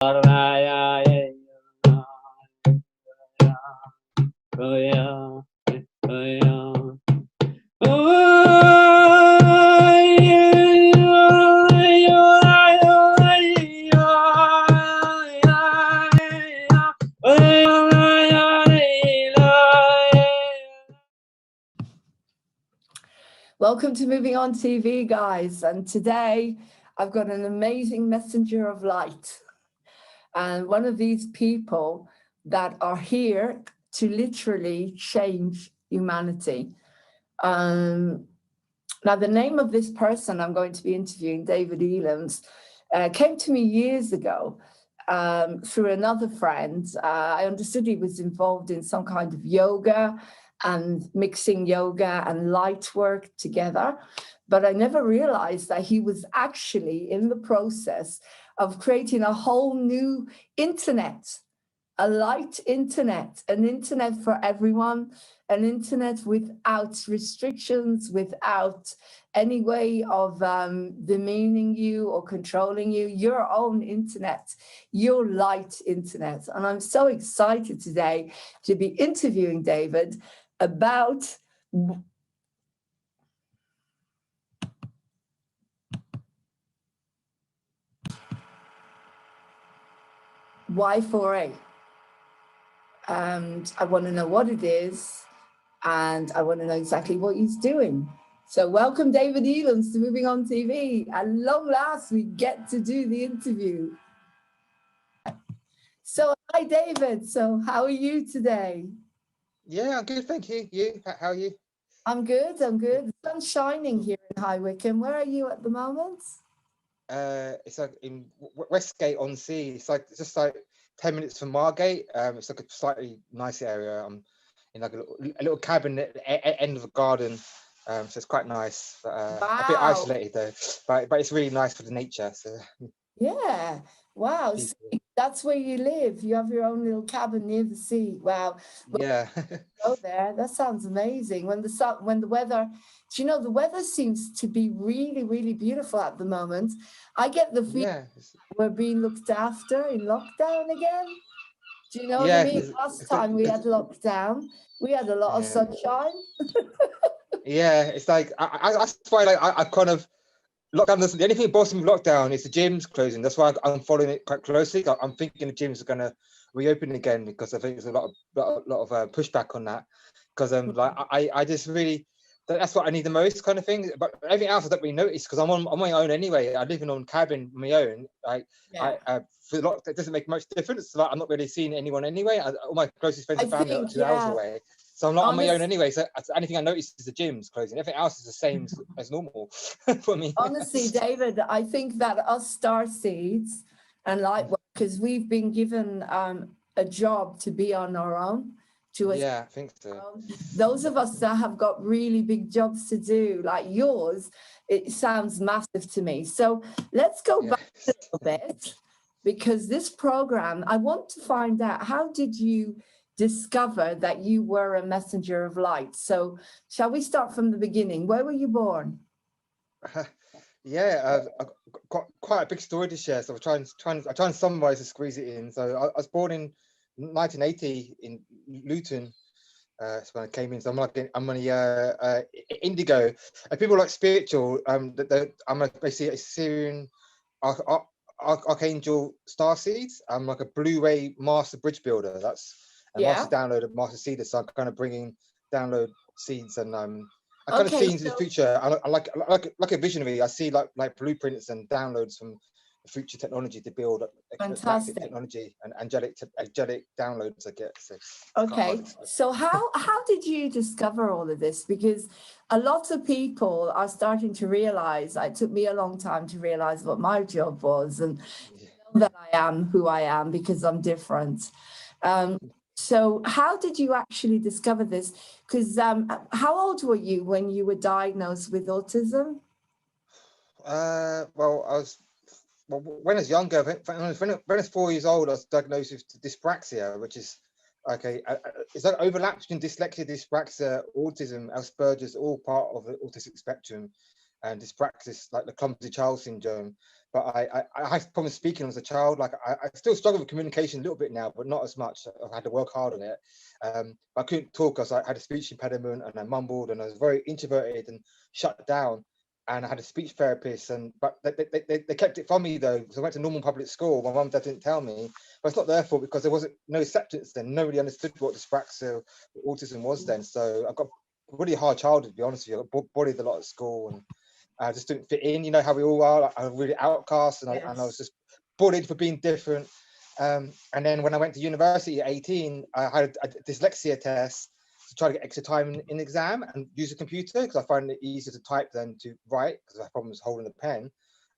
Welcome to Moving On TV, guys. And today I've got an amazing messenger of light. And one of these people that are here to literally change humanity. Now, the name of this person I'm going to be interviewing, David Ellams, came to me years ago through another friend. I understood he was involved in some kind of yoga and mixing yoga and light work together. But I never realized that he was actually in the process of creating a whole new internet, a light internet, an internet for everyone, an internet without restrictions, without any way of demeaning you or controlling you, your own internet, your light internet. And I'm so excited today to be interviewing David about Y4A. And I want to know what it is, and I want to know exactly what he's doing. So welcome, David Ellams, to Moving On TV. At long last, we get to do the interview. So, hi, David. So how are you today? Yeah, I'm good, thank you. You? How are you? I'm good, I'm good. The sun's shining here in High Wycombe. Where are you at the moment? It's like in Westgate on Sea. It's just like 10 minutes from Margate. It's like a slightly nice area. I'm in like a little cabin at the end of a garden. So it's quite nice. But, Wow. A bit isolated though, but it's really nice for the nature. So yeah, wow. So that's where you live. You have your own little cabin near the sea. Wow. Well, yeah. go there. That sounds amazing. When the weather, do you know, the weather seems to be really, really beautiful at the moment. I get the feeling we're being looked after in lockdown again. Do you know what I mean? Last time we had lockdown, we had a lot of sunshine. Yeah, it's like that's why I kind of lockdown. The only thing that bothers me with lockdown is the gyms closing. That's why I'm following it quite closely. I'm thinking the gyms are going to reopen again because I think there's a lot of pushback on that. Because like I just really, that's what I need the most kind of thing. But everything else I don't really notice because I'm on my own anyway. I live in a cabin on my own. Like for the it doesn't make much difference. Like I'm not really seeing anyone anyway. All my closest friends and family are 2 hours away. So I'm not on my own anyway. So anything I notice is the gyms closing. Everything else is the same as normal for me. Honestly, David, I think that us star seeds and light workers, we've been given a job to be on our own. I think so. Those of us that have got really big jobs to do, like yours, it sounds massive to me. So let's go back a little bit, because this program, I want to find out, how did you discover that you were a messenger of light? So shall we start from the beginning? Where were you born? I've got quite a big story to share, so I try and summarize and squeeze it in. So I was born in 1980 in Luton. That's when I came in. So I'm on a indigo. People like spiritual. I'm basically a Syrian archangel star seeds. I'm like a Blu-ray master bridge builder. That's a master download, a master seeder. So I'm kind of bringing download seeds and I kind of see into the future. I like a visionary. I see like blueprints and downloads from the future technology to build fantastic technology and angelic downloads I get. So okay, so how did you discover all of this? Because a lot of people are starting to realize, it took me a long time to realize what my job was, and that I am who I am because I'm different. So how did you actually discover this? Because how old were you when you were diagnosed with autism? When I was younger, when I was 4 years old, I was diagnosed with dyspraxia, which is it's like overlaps between dyslexia, dyspraxia, autism, Asperger's, all part of the autistic spectrum, and dyspraxia, like the clumsy child syndrome. but I had problems speaking as a child. Like I still struggle with communication a little bit now, but not as much. I've had to work hard on it. But I couldn't talk because I had a speech impediment and I mumbled and I was very introverted and shut down. And I had a speech therapist, but they kept it from me though, because I went to normal public school. My mum and dad didn't tell me, but it's not their fault because there wasn't no acceptance then. Nobody understood what dyspraxia, autism was then. So I got a really hard childhood, to be honest with you. I got bullied a lot at school and I just didn't fit in. You know how we all are. Like, I'm really outcast, and I was just bullied for being different. And then when I went to university at 18, I had a dyslexia test to try to get extra time in exam and use a computer because I find it easier to type than to write because I have problems holding the pen,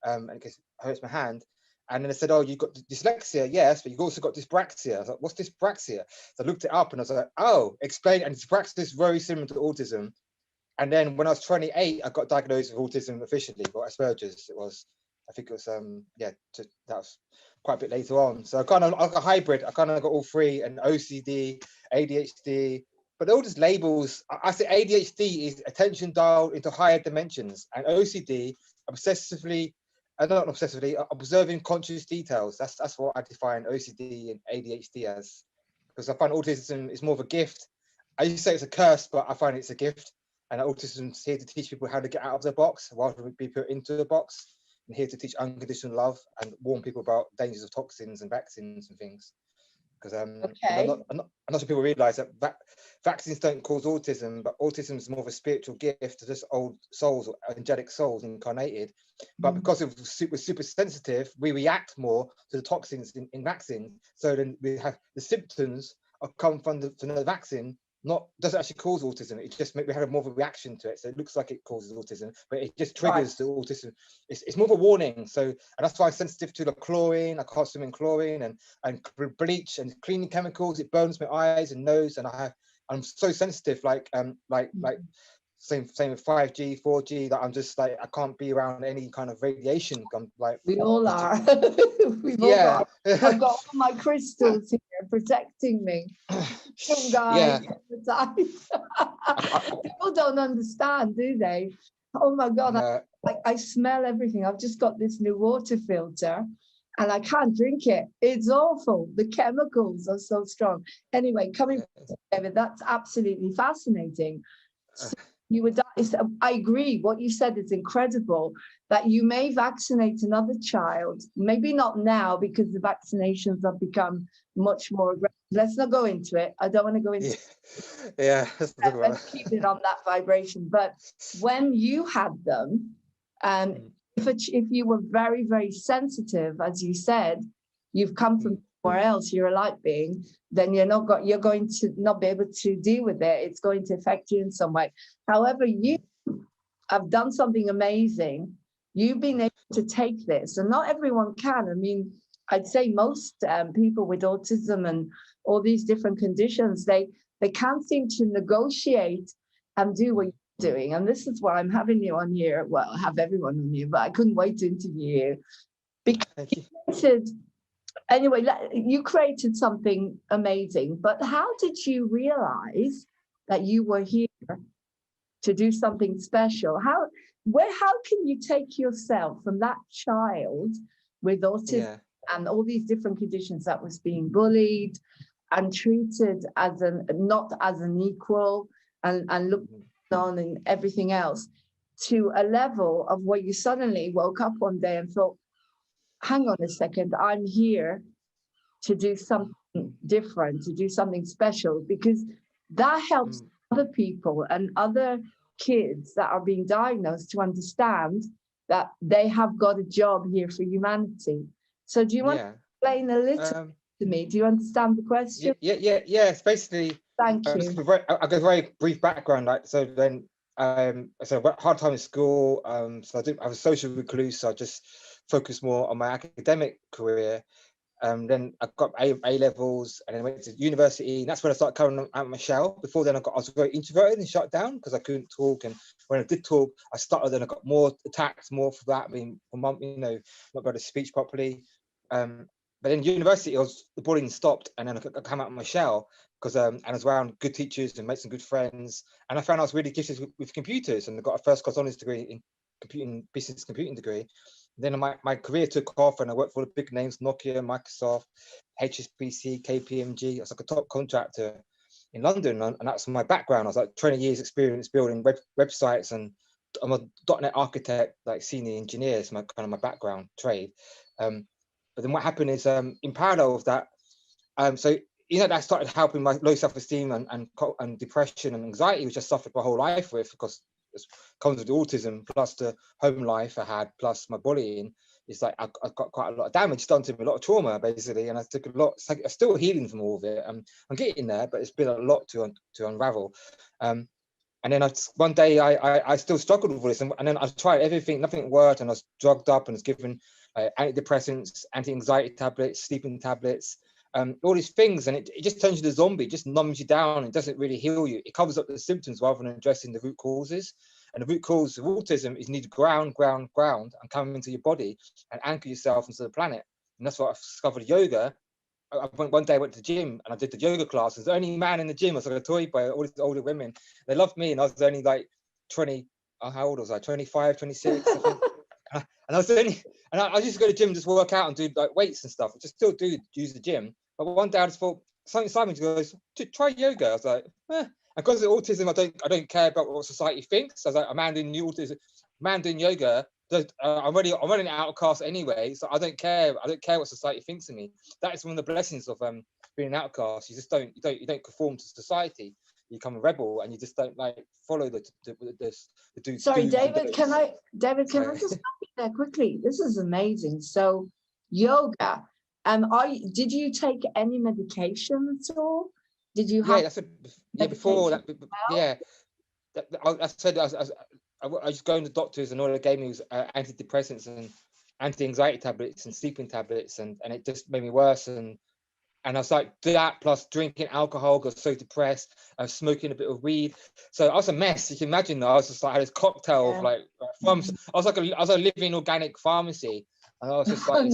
and it hurts my hand. And then they said, "Oh, you've got dyslexia, yes, but you've also got dyspraxia." I was like, "What's dyspraxia?" So I looked it up and I was like, "Oh, explain." And dyspraxia is very similar to autism. And then when I was 28, I got diagnosed with autism officially, or Asperger's. I think it was, that was quite a bit later on. So I kind of like a hybrid. I kind of got all three, and OCD, ADHD, but they're all just labels. I say ADHD is attention dialed into higher dimensions, and OCD, not obsessively, observing conscious details. That's what I define OCD and ADHD as, because I find autism is more of a gift. I used to say it's a curse, but I find it's a gift. And autism's here to teach people how to get out of their box rather than be put into the box, and here to teach unconditional love and warn people about dangers of toxins and vaccines and things. Because I'm not sure people realise that vaccines don't cause autism, but autism is more of a spiritual gift to just old souls or angelic souls incarnated. But because we're super sensitive, we react more to the toxins in vaccines. So then we have the symptoms come from the vaccine. Doesn't actually cause autism. It just we have more of a reaction to it, so it looks like it causes autism, but it just triggers the autism. It's more of a warning. So, and that's why I'm sensitive to the chlorine. I can't swim in chlorine and bleach and cleaning chemicals. It burns my eyes and nose, and I'm so sensitive. Like same with 5G, 4G. That I'm just like I can't be around any kind of radiation. I'm like we all are. We've all got. I've got all my crystals here protecting me. Guys, people don't understand, do they? Oh my God, no. I smell everything. I've just got this new water filter and I can't drink it. It's awful. The chemicals are so strong. Anyway, coming back, David, that's absolutely fascinating. So I agree. What you said is incredible, that you may vaccinate another child, maybe not now because the vaccinations have become much more aggressive. Let's not go into it. I don't want to go into let's keep it on that vibration. But when you had them, and if you were very, very sensitive, as you said, you've come from somewhere else, you're a light being, then you're going to not be able to deal with it. It's going to affect you in some way. However, you have done something amazing. You've been able to take this, and not everyone can. I mean, I'd say most people with autism and all these different conditions, they can't seem to negotiate and do what you're doing. And this is why I'm having you on here. Well, I have everyone on here, but I couldn't wait to interview you. Because anyway, you created something amazing, but how did you realize that you were here to do something special? How can you take yourself from that child with autism and all these different conditions that was being bullied and treated as not as an equal and looked on and everything else, to a level of where you suddenly woke up one day and thought, hang on a second, I'm here to do something different, to do something special, because that helps other people and other kids that are being diagnosed to understand that they have got a job here for humanity. So do you want to explain a little to me? Do you understand the question? Yeah. It's basically, thank you. I got a very brief background. Like, so then, so hard time in school. So I was a social recluse. So I just focused more on my academic career. Then I got A levels, and then went to university, and that's when I started coming out of my shell. Before then, I was very introverted and shut down because I couldn't talk. And when I did talk, I stuttered, and I got more attacked, more for that. I mean, not being able to speak properly. But then university, the bullying stopped, and then I came out of my shell because and I was around good teachers and made some good friends, and I found I was really gifted with computers, and I got a first class honours degree in business computing degree. Then my career took off and I worked for the big names, Nokia, Microsoft, HSBC, KPMG. I was like a top contractor in London, and that's my background. I was like 20 years experience building websites, and I'm a .NET architect, like senior engineer. It's my kind of my background trade. But then what happened is, in parallel with that, so that started helping my low self-esteem and depression and anxiety, which I suffered my whole life with, because it comes with autism, plus the home life I had, plus my bullying. It's like I got quite a lot of damage done to me, a lot of trauma basically, and I took a lot. It's like I'm still healing from all of it. I'm getting there, but it's been a lot to unravel. And then one day I still struggled with all this, and then I tried everything, nothing worked, and I was drugged up and was given antidepressants, anti-anxiety tablets, sleeping tablets, all these things, and it just turns you to a zombie. It just numbs you down. It doesn't really heal you. It covers up the symptoms rather than addressing the root causes. And the root cause of autism is you need to ground, and come into your body and anchor yourself into the planet. And that's what I discovered yoga. One day I went to the gym and I did the yoga class. I was the only man in the gym. I was like a toy by all these older women. They loved me, and I was only like 20. How old was I? 25, 26, I think. And I was only, and I used to go to the gym, just work out and do like weights and stuff. I just still do use the gym. But one day I just thought, Simon goes, try yoga. I was like, eh. And because of autism, I don't care about what society thinks. I was like, a man doing autism, man doing yoga. I'm already an outcast anyway, so I don't care. I don't care what society thinks of me. That is one of the blessings of being an outcast. You just don't conform to society. You become a rebel, and you just don't like follow the dudes. Sorry, David, can I just stop you there quickly? This is amazing. So yoga, did you take any medication at all? Did you have before that? Yeah, I said I was going to doctors, and all they gave me was antidepressants and anti-anxiety tablets and sleeping tablets, and it just made me worse. And I was like, that plus drinking alcohol, got so depressed. I was smoking a bit of weed, so I was a mess. You can imagine that. I was just like, I had this cocktail of like pharmacy. I was a living organic pharmacy, and I was just like,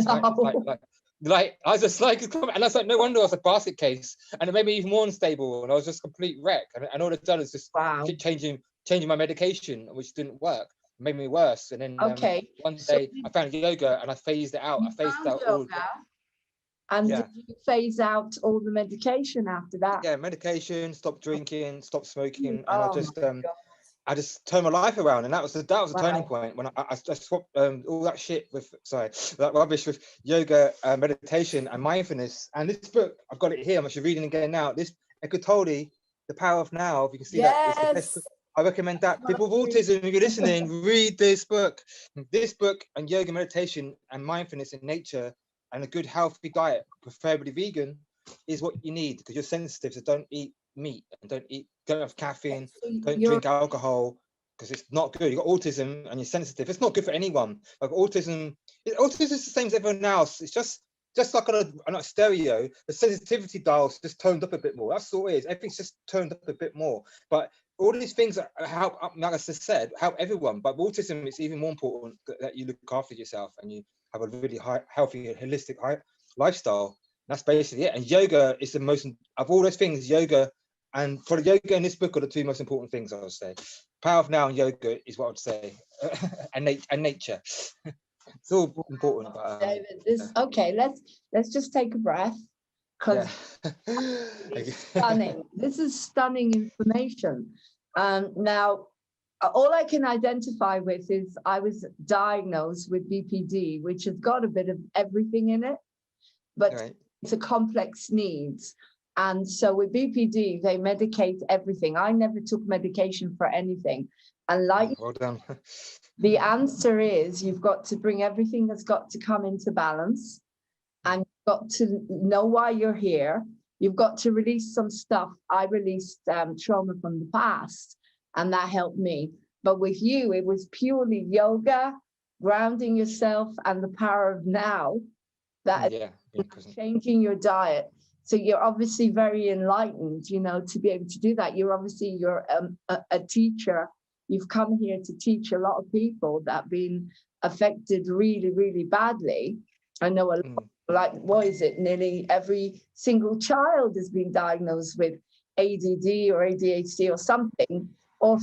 like I was just like, and I was like, no wonder I was a basket case, and it made me even more unstable, and I was just a complete wreck. And all I've done is just keep changing my medication, which didn't work. It made me worse. And then one day I found yoga, and I phased it out. I phased out all of it. And did you phase out all the medication after that? Yeah, medication, stop drinking, stop smoking, and I just turned my life around, and that was the turning point when I swapped all that shit with that rubbish with yoga, meditation, and mindfulness. And this book, I've got it here. I'm actually reading it again now. This Eckhart Tolle, The Power of Now. If you can see that, it's the best book. I recommend that. People with autism, if you're listening, read this book. This book and yoga, meditation, and mindfulness in nature, and a good healthy diet, preferably vegan, is what you need, because you're sensitive. So don't eat meat and don't have caffeine, don't drink alcohol, because it's not good. You've got autism and you're sensitive. It's not good for anyone. Like autism is the same as everyone else. It's just like on a stereo, the sensitivity dial's just toned up a bit more. That's all it is. Everything's just toned up a bit more. But all these things that help, like I just said, help everyone. But with autism, it's even more important that you look after yourself and you have a really healthy, holistic lifestyle. That's basically it. And yoga is the most, of all those things, yoga and for the yoga in this book are the two most important things, I would say. Power of Now and yoga is what I would say, and nature. It's all important. But, David, okay, let's just take a breath, because it's stunning. This is stunning information. Now, all I can identify with is I was diagnosed with BPD, which has got a bit of everything in it, but it's a complex needs. And so with BPD, they medicate everything. I never took medication for anything. And like, well done. The answer is you've got to bring everything that's got to come into balance, and you've got to know why you're here. You've got to release some stuff. I released trauma from the past, and that helped me. But with you, it was purely yoga, grounding yourself, and the power of now, that changing your diet. So you're obviously very enlightened, to be able to do that. You're a teacher. You've come here to teach a lot of people that have been affected really, really badly. I know a lot, like, what is it? Nearly every single child has been diagnosed with ADD or ADHD or something, or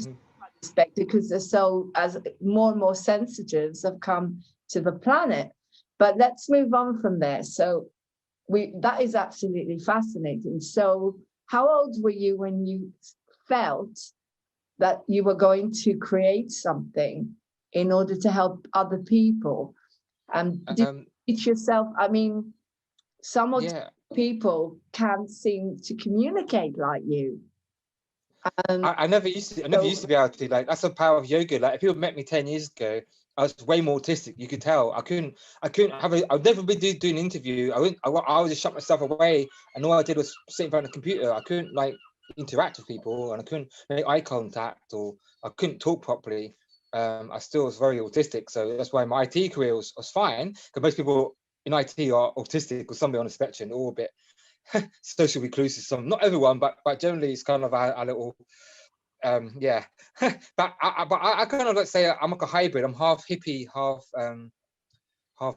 because they're so, as more and more sensitives have come to the planet. But let's move on from there. So that is absolutely fascinating. So how old were you when you felt that you were going to create something in order to help other people? And did you teach yourself? I mean, some people can't seem to communicate like you. I never used to be able to. Like, that's the power of yoga. Like, if people met me 10 years ago, I was way more autistic. You could tell. I'd never be doing an interview. I would just shut myself away, and all I did was sit in front of the computer. I couldn't like interact with people, and I couldn't make eye contact, or I couldn't talk properly. I still was very autistic, so that's why my IT career was fine, because most people in IT are autistic or somebody on the spectrum, all a bit social reclusive. Some, not everyone, but generally it's kind of a little yeah. but I kind of like say I'm like a hybrid. I'm half hippie, half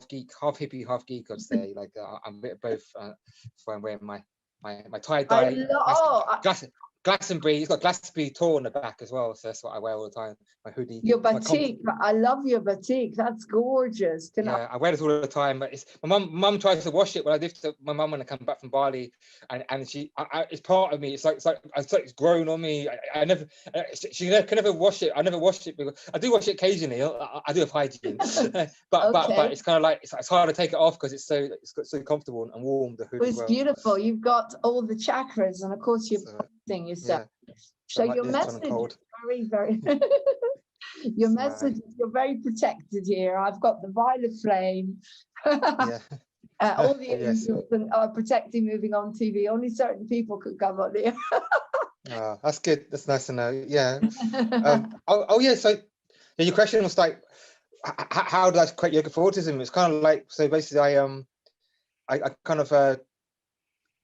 geek, half hippie, half geek. I'd say like I'm a bit of both. So I'm wearing my tie dye Glastonbury. It's got Glastonbury tour on the back as well, so that's what I wear all the time. My hoodie. Your batik. I love your batik. That's gorgeous. I wear this all the time. But it's my mum tries to wash it when I live to my mum when I come back from Bali, and she it's part of me. It's like it's grown on me. I never she can never wash it. I never wash it because I do wash it occasionally. I do have hygiene, but it's kind of like it's hard to take it off because it's so comfortable and warm. The hood. It's beautiful. You've got all the chakras, and of course you're protecting yourself. So your message is very your message, you're very protected here. I've got the violet flame. All the angels are protecting moving on TV. Only certain people could come on here. Oh, that's good. That's nice to know. Yeah. So your question was like, how did I create yoga for autism? It's kind of like, so basically I kind of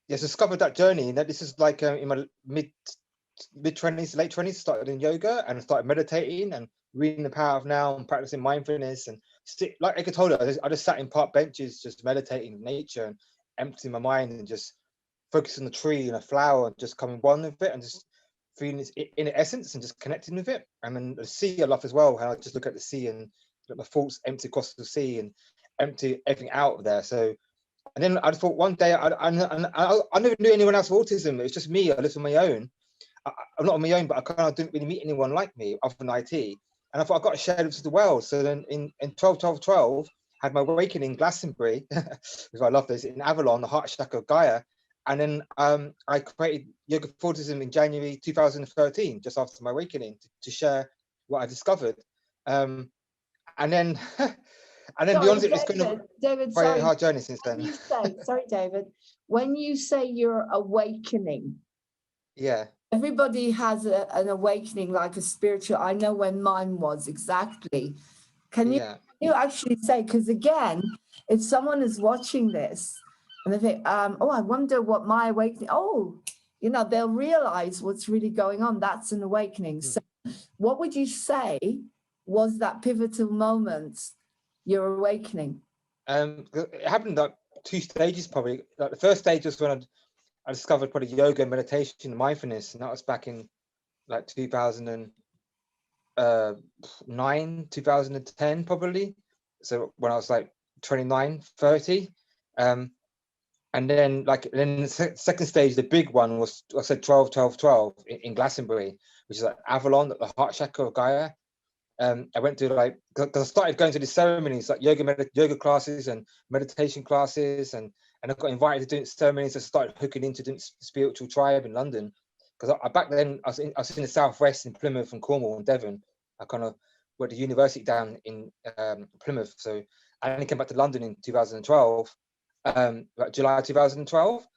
discovered that journey, and that this is like in my mid-20s, late 20s, started in yoga and started meditating and reading The Power of Now and practicing mindfulness. And like I told her, I just sat in park benches just meditating in nature and emptying my mind and just focusing on the tree and a flower and just coming one with it and just feeling its inner essence and just connecting with it. And then the sea I love as well, how I just look at the sea and let my thoughts empty across the sea and empty everything out of there. So, and then I just thought one day, I never knew anyone else with autism. It was just me. I lived on my own. I'm not on my own, but I kind of didn't really meet anyone like me other than IT. And I thought I've got to share this with the world. So then in 12-12-12, I had my awakening in Glastonbury, because I love this, in Avalon, the heart chakra of Gaia. And then I created Yoga for Autism in January 2013, just after my awakening, to share what I discovered. And then beyond it, it's kind of David, very hard journey since then. Sorry, David, when you say you're awakening, yeah, everybody has an awakening, like a spiritual. I know when mine was exactly. Can you actually say, because again, if someone is watching this and they think, oh, I wonder what my awakening, they'll realize what's really going on. That's an awakening. So what would you say was that pivotal moment, your awakening? It happened like 2 stages probably. Like the first stage was when I discovered probably yoga and meditation and mindfulness, and that was back in like 2009, 2010 probably. So when I was like 29, 30. And then the second stage, the big one was, I said 12-12-12 in Glastonbury, which is like Avalon, the heart chakra of Gaia. I went to because I started going to these ceremonies like yoga classes and meditation classes, and I got invited to do ceremonies. I started hooking into the spiritual tribe in London, because back then I was in the southwest in Plymouth and Cornwall and Devon. I kind of went to university down in Plymouth, so I only came back to London in 2012, July 2012.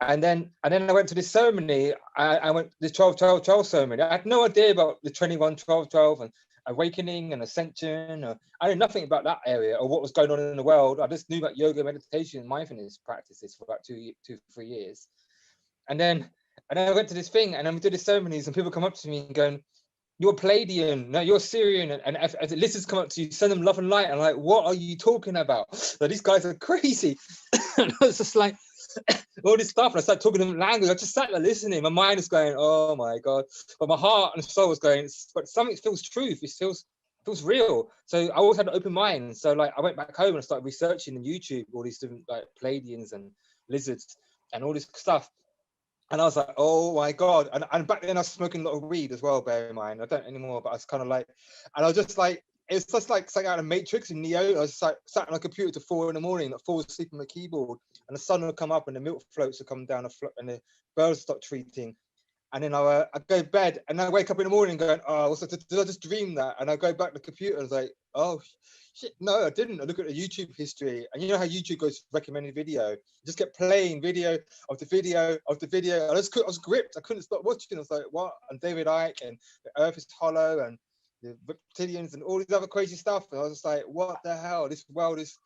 And then I went to this ceremony. I went to the 12-12-12 ceremony. I had no idea about the 21-12-12 and awakening and ascension. I knew nothing about that area or what was going on in the world. I just knew about yoga, meditation, and mindfulness practices for about 2-3 years. And then I went to this thing, and then we did the ceremonies, and people come up to me and going, "You're Palladian, no, you're Syrian," and if the listeners come up to you, send them love and light. And I'm like, what are you talking about? So these guys are crazy. And I was just like, all this stuff, and I started talking to them language. I just sat there listening. My mind is going, oh my God, but my heart and soul was going, but something feels truth. It feels feels real. So I always had an open mind. So like I went back home and I started researching on YouTube all these different like Pleiadians and lizards and all this stuff. And I was like, oh my God. And back then I was smoking a lot of weed as well, bear in mind. I don't anymore, but I was kind of like, and I was just like, it's just like something out of Matrix and Neo. I was just like sat on a computer till 4 a.m, like fall asleep on the keyboard, and the sun would come up and the milk floats would come down and the birds stop treating. And then I go to bed and I wake up in the morning going, oh, did I just dream that? And I go back to the computer and I was like, oh, shit, no, I didn't. I look at the YouTube history, and you know how YouTube goes recommended video. I just kept playing video of the video of the video. I was gripped. I couldn't stop watching. I was like, what? And David Icke and the Earth is hollow and the reptilians and all these other crazy stuff. And I was just like, what the hell? This world is,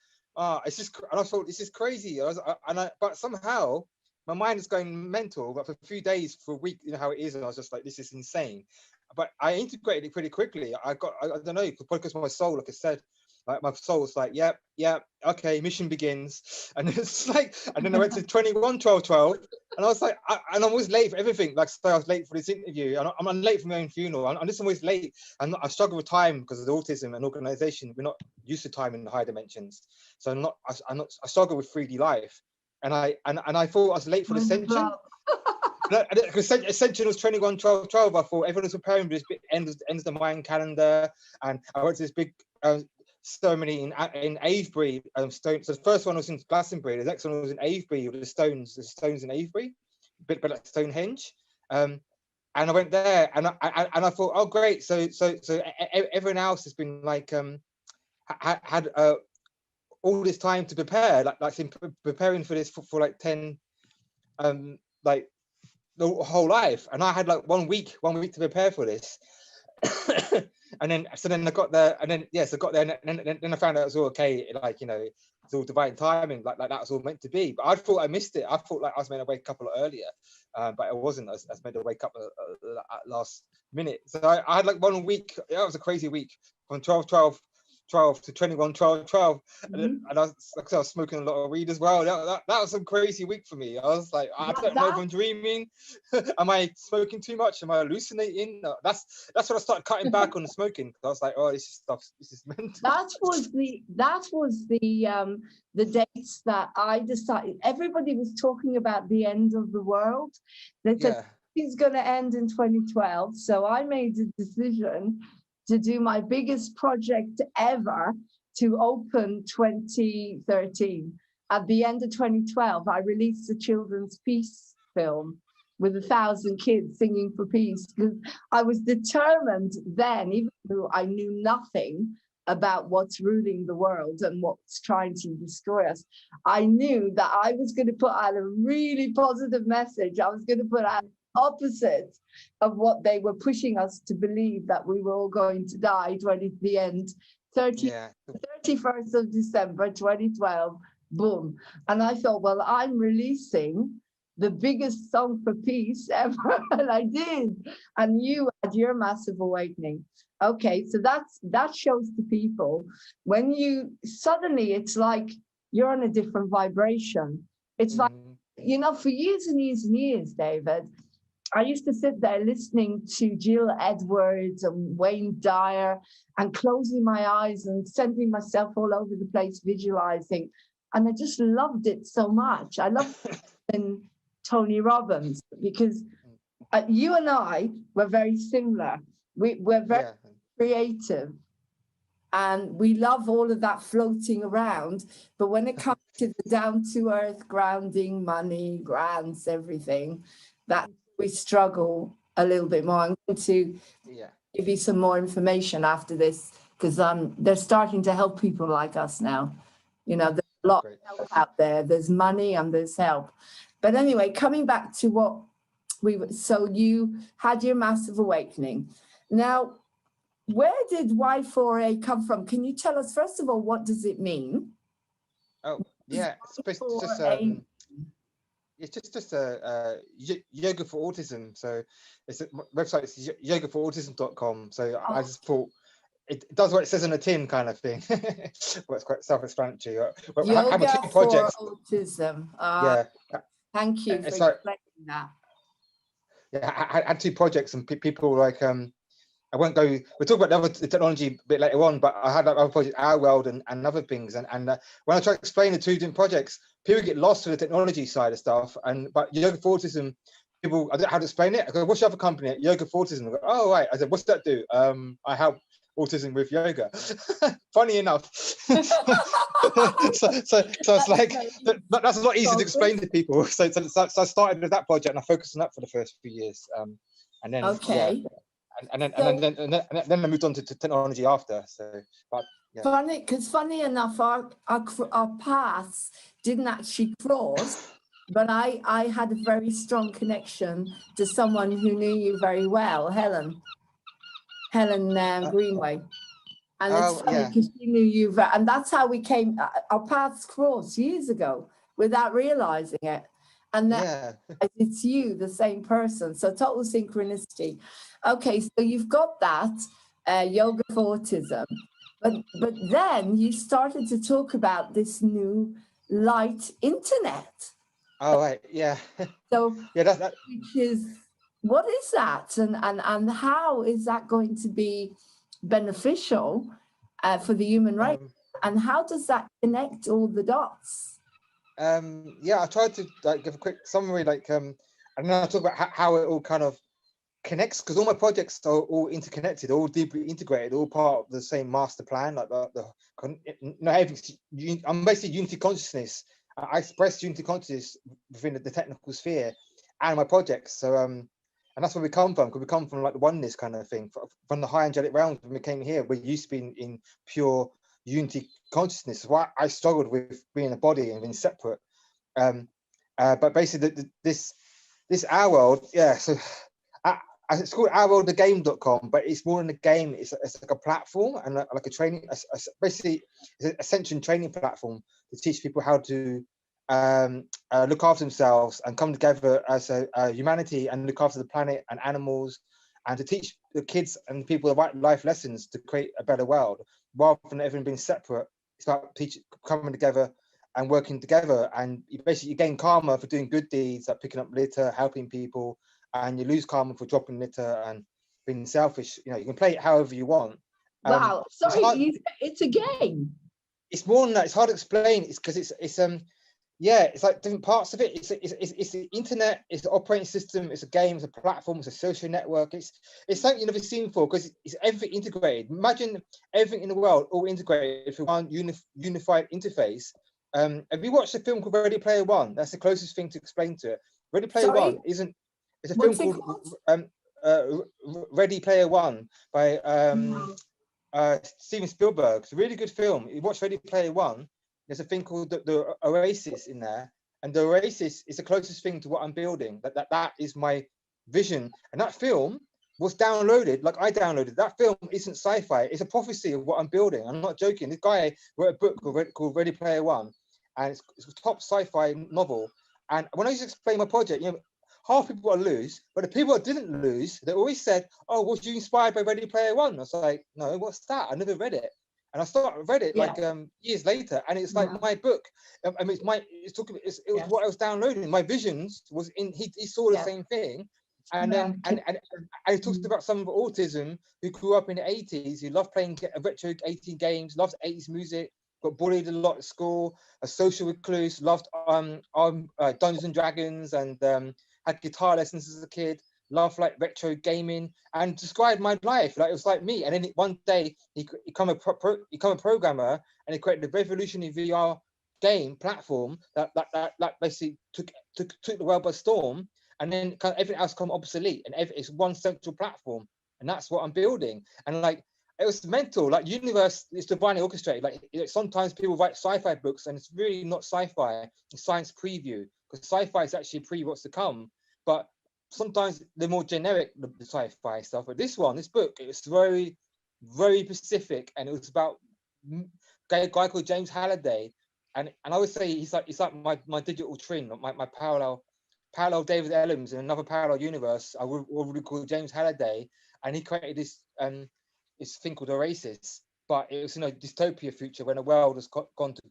it's just, and I thought, this is crazy. But somehow, my mind is going mental, but for a few days, for a week, you know how it is, and I was just like, this is insane. But I integrated it pretty quickly. I don't know, because my soul, like I said, like my soul was like, yep, okay, mission begins. And it's like, and then I went to 21-12-12, and I was like, and I'm always late for everything. Like, so I was late for this interview, and I'm late for my own funeral. I'm just always late, and I struggle with time because of the autism and organization. We're not used to time in the higher dimensions, so I struggle with 3D life. And I thought I was late for the Ascension. Ascension was 21-12-12. I thought everyone was preparing for this big end of the Mayan calendar, and I went to this big ceremony in Avebury. So the first one was in Glastonbury. The next one was in Avebury with the stones in Avebury, a bit like Stonehenge. And I went there, and I thought, oh great. So everyone else has been like had all this time to prepare, like preparing for this for like 10 like the whole life, and I had like one week to prepare for this. And then I got there, and then I got there, and then I found out it was all okay, like, you know, it's all divine timing, like that was all meant to be. But I thought I missed it. I thought like I was meant to wake up a lot earlier, but it wasn't. I was meant to wake up at last minute. So I had like 1 week. That was a crazy week, from 12 to 21-12-12, and I was smoking a lot of weed as well. That was some crazy week for me. I was like, I don't know if I'm dreaming. Am I smoking too much? Am I hallucinating? No, that's when I started cutting back on the smoking. I was like, oh, this is mental. That was the dates that I decided. Everybody was talking about the end of the world. They said it's going to end in 2012. So I made a decision to do my biggest project ever, to open 2013. At the end of 2012, I released a children's peace film with 1,000 kids singing for peace, because I was determined then, even though I knew nothing about what's ruling the world and what's trying to destroy us, I knew that I was going to put out a really positive message. I was going to put out opposite of what they were pushing us to believe, that we were all going to die the end. 31st of December 2012, boom. And I thought, well, I'm releasing the biggest song for peace ever. And I did. And you had your massive awakening. Okay, so that shows to people, when you suddenly, it's like you're on a different vibration. It's like, you know, for years and years and years, David, I used to sit there listening to Jill Edwards and Wayne Dyer and closing my eyes and sending myself all over the place, visualizing. And I just loved it so much. I loved Tony Robbins, because you and I were very similar. We're very creative, and we love all of that floating around. But when it comes to the down-to-earth grounding, money, grants, everything, that we struggle a little bit more. I'm going to give you some more information after this, because they're starting to help people like us now. You know, there's a lot of help out there. There's money and there's help. But anyway, coming back to what so you had your massive awakening. Now, where did Y4A come from? Can you tell us, first of all, what does it mean? Oh, yeah, it's just a yoga for autism. So it's a website, it's yogaforautism.com. So I just thought it does what it says on a tin, kind of thing. Well, it's quite self-explanatory. Yoga for autism. Thank you for explaining that. Yeah, I had 2 projects, and people like I won't go. We'll talk about the technology a bit later on, but I had that other project, Our World, and other things. And when I try to explain the two different projects, people get lost with the technology side of stuff. But yoga for autism, people, I don't know how to explain it. I go, what's your other company? Yoga for autism. I go, oh right. I said, what's that do? I help autism with yoga. Funny enough. so it's like that's a lot easier to explain to people. So I started with that project and I focused on that for the first few years. And then Okay. yeah. And then I moved on to technology after. So, but yeah. Funny enough, our paths didn't actually cross, but I had a very strong connection to someone who knew you very well, Helen Greenway. And it's funny because she knew you, and that's how we came. Our paths crossed years ago without realizing it. And that it's you, the same person. So total synchronicity. Okay, so you've got that yoga for autism, but then you started to talk about this new light internet. Oh right, yeah. So yeah, that. Which is, what is that, and how is that going to be beneficial for the human race, and how does that connect all the dots? Yeah, I tried to give a quick summary, and then I'll talk about how it all kind of connects, because all my projects are all interconnected, all deeply integrated, all part of the same master plan. I'm basically unity consciousness. I express unity consciousness within the technical sphere and my projects. So and that's where we come from, because we come from like the oneness kind of thing, from the high angelic realms. When we came here, we used to be in pure unity consciousness. Why I struggled with being a body and being separate. But basically this Our World, so it's called ourworldthegame.com, but it's more than a game. It's like a platform and like a training, basically it's an ascension training platform to teach people how to look after themselves and come together as a humanity and look after the planet and animals, and to teach the kids and people the right life lessons to create a better world, rather than everyone being separate. It's about coming together and working together, and you basically gain karma for doing good deeds, like picking up litter, helping people, and you lose karma for dropping litter and being selfish. You can play it however you want. Wow, sorry, it's a game. It's more than that. It's hard to explain. It's because it's like different parts of it. It's the internet. It's the operating system. It's a game. It's a platform. It's a social network. It's something you've never seen before, because it's everything integrated. Imagine everything in the world all integrated through one unified interface. Have you watched a film called Ready Player One? That's the closest thing to explain to it. Ready Player One isn't. It's a film called Ready Player One by Steven Spielberg. It's a really good film. You watch Ready Player One. There's a thing called the Oasis in there, and the Oasis is the closest thing to what I'm building. That is my vision, and that film was downloaded. Like I downloaded that film. Isn't sci-fi. It's a prophecy of what I'm building. I'm not joking. This guy wrote a book called Ready Player One, and it's a top sci-fi novel. And when I used to explain my project, half people got to lose, but the people that didn't lose, they always said, "Oh, was you inspired by Ready Player One?" I was like, "No, what's that? I never read it." And I read it years later, and it's like my book. I mean, it was what I was downloading. My visions was in. He saw the same thing, and then and he talks about someone with autism who grew up in the 80s, who loved playing retro 80s games, loved 80s music, got bullied a lot at school, a social recluse, loved Dungeons and Dragons, and had guitar lessons as a kid, loved like retro gaming, and described my life like it was like me. And then one day he become a programmer, and he created a revolutionary VR game platform that basically took the world by storm. And then kind of everything else become obsolete, and it's one central platform, and that's what I'm building. And like, it was mental. Like, universe is divinely orchestrated. Like, sometimes people write sci-fi books, and it's really not sci-fi. It's science preview, because sci-fi is actually pre what's to come. But sometimes they're more generic, the sci-fi stuff. But this book, it was very, very specific, and it was about a guy called James Halliday. And I would say he's like my digital twin, my parallel David Ellams in another parallel universe. I would call James Halliday, and he created this thing called Oasis. But it was dystopia future when the world has gone to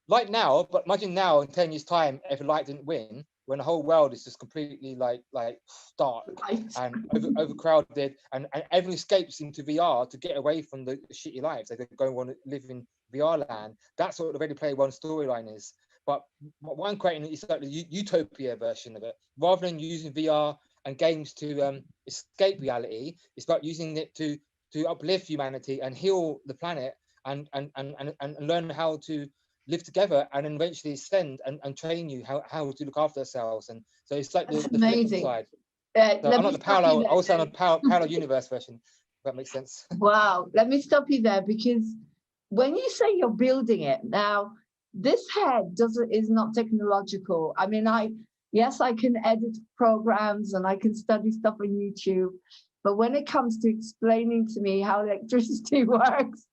like now, but imagine now in 10 years' time, if light didn't win, when the whole world is just completely like dark Right. and overcrowded, and everyone escapes into VR to get away from the shitty lives. They go and want to live in VR land. That's what the Ready Player One storyline is. But what I'm creating is like the utopia version of it. Rather than using VR and games to escape reality, it's about using it to uplift humanity and heal the planet and learn how to live together and then eventually ascend and train you how to look after ourselves. And so it's like That's the flip amazing. side. So Let I'm not me the stop you parallel, there. also on a parallel universe version, if that makes sense. Wow, let me stop you there, because when you say you're building it now, this head is not technological. I mean, yes, I can edit programs and I can study stuff on YouTube, but when it comes to explaining to me how electricity works,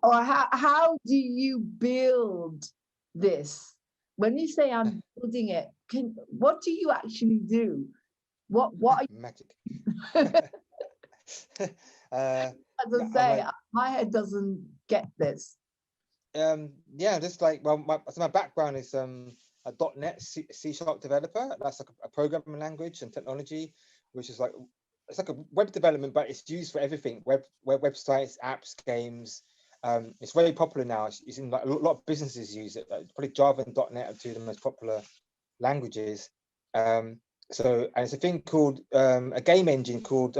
or how do you build this? When you say I'm building it, what do you actually do? What are Magic. you, as I say, my head doesn't get this. Yeah, just like, well, my background is a .NET C# developer. That's like a programming language and technology, which is like, it's like a web development, but it's used for everything: websites, apps, games. It's very popular now. It's in like a lot of businesses use it. Like probably Java and .NET are two of the most popular languages. So, and it's a thing called a game engine called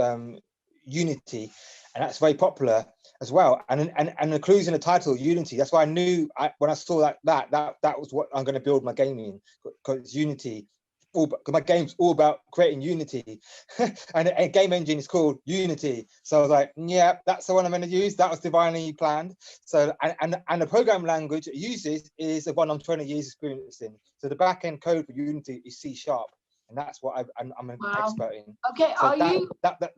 Unity, and that's very popular as well. And the clues in the title, Unity. That's why I knew when I saw that was what I'm going to build my game in, because Unity. My game's all about creating unity, and a game engine is called Unity. So I was like, yeah, that's the one I'm going to use. That was divinely planned. So and the program language it uses is the one I'm 20 years experience in. So the back end code for Unity is C#, and that's what I'm an expert in. Okay, so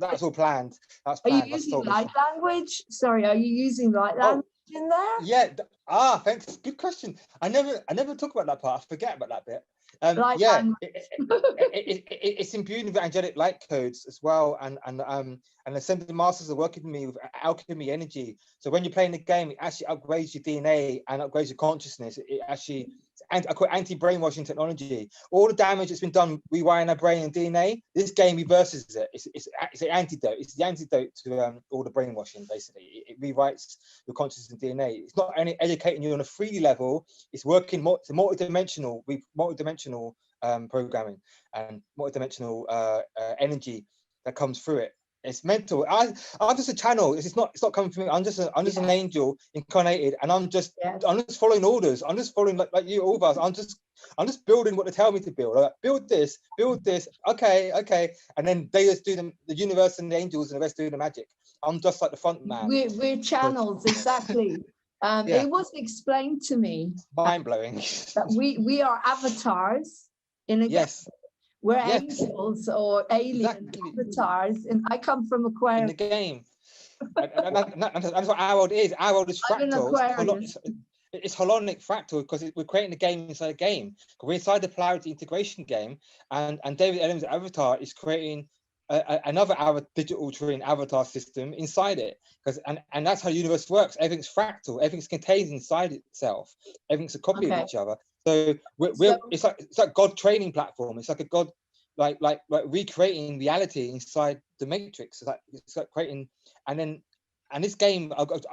that's all planned. That's planned. Are planned. you using light language? Sorry, are you using light language in there? Yeah. Thanks. Good question. I never talk about that part. I forget about that bit. Yeah, it's imbued with angelic light codes as well, and the Ascended Masters are working with me with alchemy energy. So when you're playing the game, it actually upgrades your DNA and upgrades your consciousness. It actually, I call it anti-brainwashing technology. All the damage that's been done rewiring our brain and DNA, this game reverses it. It's an antidote. It's the antidote to all the brainwashing. Basically, it rewrites your consciousness and DNA. It's not only educating you on a 3D level. It's working it's multidimensional programming and multidimensional energy that comes through it. It's mental. I'm just a channel. It's not coming from me. I'm just an angel incarnated, and I'm just following orders. I'm just following like you, all of us. I'm just building what they tell me to build. Like, build this. Okay. And then they just do the universe and the angels and the rest do the magic. I'm just like the front man. We're channels, exactly. It was explained to me. Mind blowing. That we are avatars in a game. We're angels or alien avatars, and I come from Aquarius. In the game. That's what our world is. Our world is fractal. It's holonic fractal because we're creating a game inside a game. We're inside the polarity integration game, and David Ellams' avatar is creating another digital twin avatar system inside it. And that's how the universe works. Everything's fractal. Everything's contained inside itself. Everything's a copy of each other. So it's like God training platform. It's like a God like recreating reality inside the matrix. It's like creating, and this game I'll go